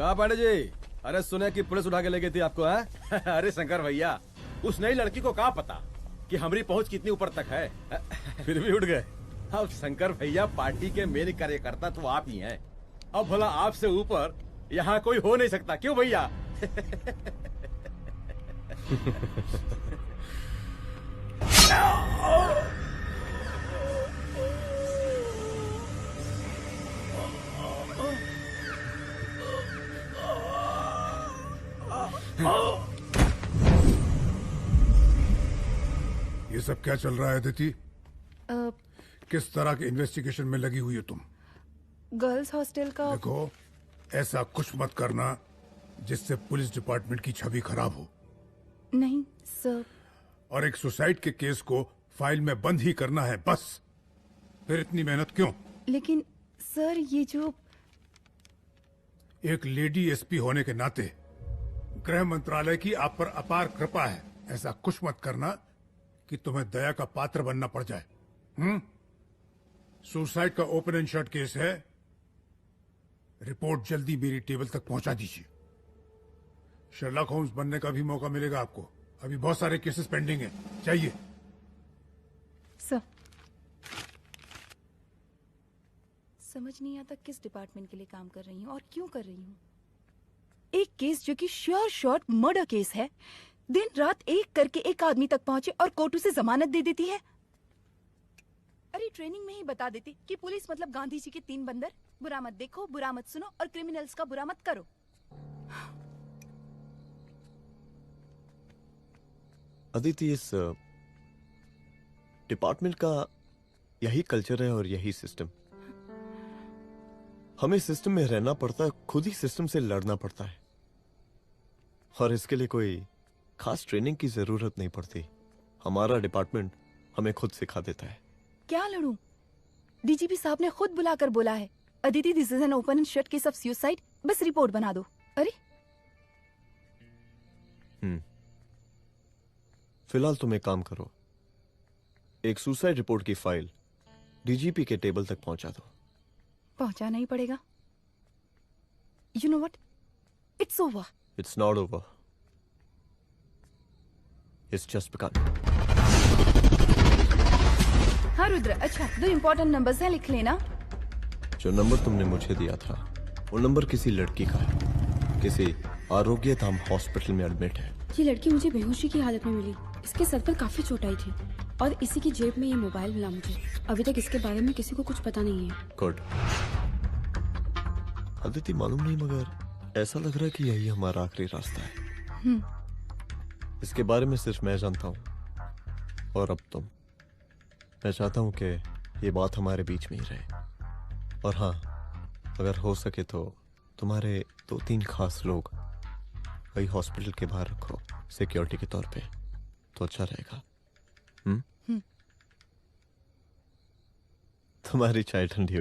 कहा पांडे जी? अरे सुने कि पुलिस उठा के ले गई थी आपको, है? अरे शंकर भैया, उस नई लड़की को क्या पता कि हमारी पहुंच कितनी ऊपर तक है। फिर भी उठ गए। अब शंकर भैया, पार्टी के मेन कार्यकर्ता तो आप ही हैं। अब भला आपसे ऊपर यहाँ कोई हो नहीं सकता, क्यों भैया? ये सब क्या चल रहा है अदिति? किस तरह के इन्वेस्टिगेशन में लगी हुई है तुम? गर्ल्स हॉस्टल का। देखो, ऐसा कुछ मत करना जिससे पुलिस डिपार्टमेंट की छवि खराब हो। नहीं सर। और एक सुसाइड के केस को फाइल में बंद ही करना है बस। फिर इतनी मेहनत क्यों? लेकिन सर, ये जो एक लेडी एसपी होने के नाते गृह मंत्रालय की आप पर अपार कृपा है। ऐसा कुछ मत करना कि तुम्हें दया का पात्र बनना पड़ जाए। सुसाइड का ओपन एंड शट केस है। रिपोर्ट जल्दी मेरी टेबल तक पहुंचा दीजिए। शर्लॉक होम्स बनने का भी मौका मिलेगा आपको। अभी बहुत सारे केसेस पेंडिंग हैं। चाहिए सर। समझ नहीं आता किस डिपार्टमेंट के लिए काम कर रही हूँ और क्यों कर रही हूँ। एक केस जो कि श्योर शॉर्ट मर्डर केस है, दिन रात एक करके एक आदमी तक पहुंचे और कोर्ट उसे जमानत दे देती है। अरे ट्रेनिंग में ही बता देती कि पुलिस मतलब गांधी जी के 3 बंदर। बुरा मत देखो, बुरा मत सुनो और क्रिमिनल्स का बुरा मत करो। अदिति, इस डिपार्टमेंट का यही कल्चर है और यही सिस्टम। हमें सिस्टम में रहना पड़ता है, खुद ही सिस्टम से लड़ना पड़ता है, और इसके लिए कोई खास ट्रेनिंग की जरूरत नहीं पड़ती। हमारा डिपार्टमेंट हमें खुद सिखा देता है। क्या लड़ूं? डीजीपी साहब ने खुद बुलाकर बोला है, Aditi, this is an open and shut case of suicide, बस रिपोर्ट बना दो। अरे फिलहाल तुम एक काम करो, एक सुसाइड रिपोर्ट की फाइल डीजीपी के टेबल तक पहुंचा दो। पहुंचाना ही पड़ेगा। You know what, it's over. It's not over, it's just began. हाँ रुद्र, अच्छा 2 इम्पोर्टेंट नंबर्स हैं, लिख लेना। जो नंबर तुमने मुझे दिया था वो नंबर किसी लड़की का है, किसी आरोग्य धाम हॉस्पिटल में एडमिट है। ये लड़की मुझे बेहोशी की हालत में मिली। इसके सर पर काफी चोट आई थी और इसी की जेब में ये मोबाइल मिला मुझे। अभी तक इसके बारे में किसी को कुछ पता नहीं है। गुड। अदिति, मालूम नहीं मगर ऐसा लग रहा है कि यही हमारा आखिरी रास्ता है। इसके बारे में सिर्फ मैं जानता हूँ और अब तुम। मैं चाहता हूँ कि ये बात हमारे बीच में ही रहे। और हाँ, अगर हो सके तो तुम्हारे 2-3 खास लोग वही हॉस्पिटल के बाहर रखो सिक्योरिटी के तौर पे, तो अच्छा रहेगा। तुम्हारी चाय ठंडी हो